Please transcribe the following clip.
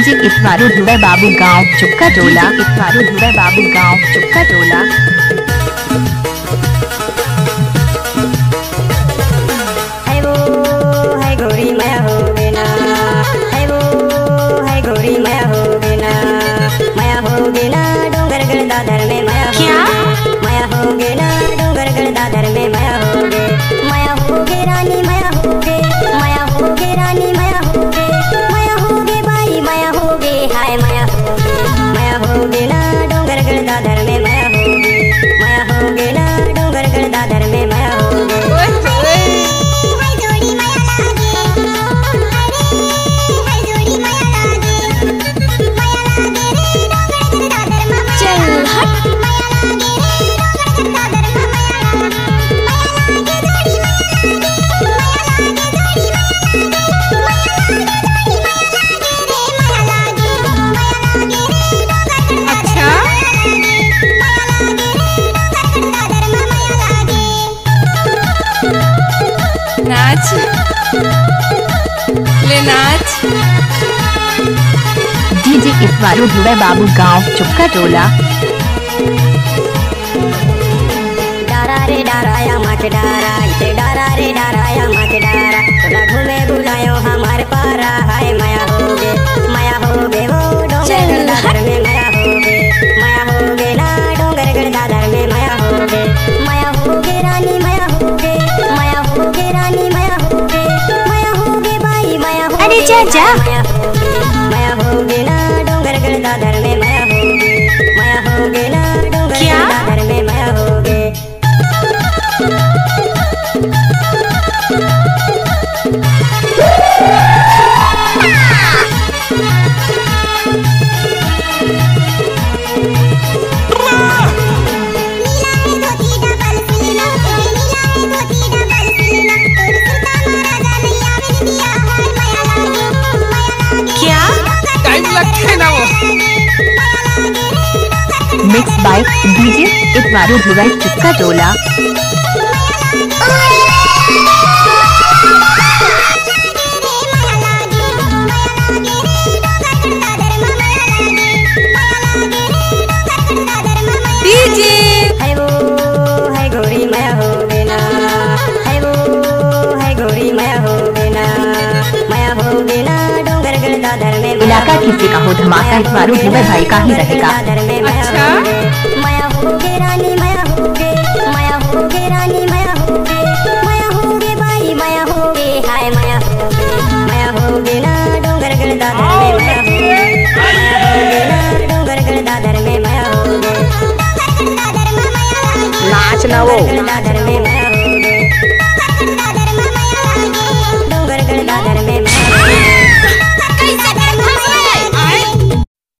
DJ इतवारू धुवे बाबू गांव चुक्का टोला। इतवारू धुवे बाबू गांव चुक्का टोला। है वो है गौरी माया हो बिना, है वो है गौरी माया हो बिना, माया हो बिना डोंगर गढ़ दादर में माया क्या माया हो गे ना डोंगर गढ़ दादर में माया हो गे, माया हो गे रानी माया हो गे, माया हो गे रानी माया हो गे, माया हो गे बाई माया हो गे, हाय माया हो गे ना डोंगर गढ़ दादर में माया हो गे, माया हो गे ना डोंगर गढ़ दादर में माया हो गे। नाच ले नाच। डीजे इतवारू धुवे बाबू गांव चुक्का टोला। डारा रे डाराया माँ के डारा, इसे डारा रे डाराया माँ के डारा, थोड़ा घूमे बुलायो हमारे पारा, हाय माया हो गे वो डोंगर गढ़ दादर में माया हो गे, माया हो गे ना डोंगर गढ़ दादर में माया हो गे, माया हो गे रानी माया हो गे, माया हो गे रानी माया हो गे, माया हो गे बाई माया हो गे, अरे चाचा माया हो गे ना डोंगर गढ़ दादर में माया हो गे, माया हो गे ना डोंगर गढ़ दादर में माया हो गे। मिक्स बाय डीजे इतवारू धुवे चुक्का टोला। डीजे है वो है गौरी माया हो बिना, है वो है गौरी माया हो बिना, माया हो बिना डोंगर गढ़ दादर में इलाका किसी का हो धमाका इतवारू धुवे भाई का ही रहेगा। अच्छा माया हो गे रानी माया हो गे, माया हो गे रानी माया हो गे, माया हो गे बाई माया हो गे, हाय माया हो गे ना डोंगर गढ़ दादर में माया हो गे, माया हो गे ना डोंगर गढ़ दादर में माया हो गे, नाच ना वो दादर में माया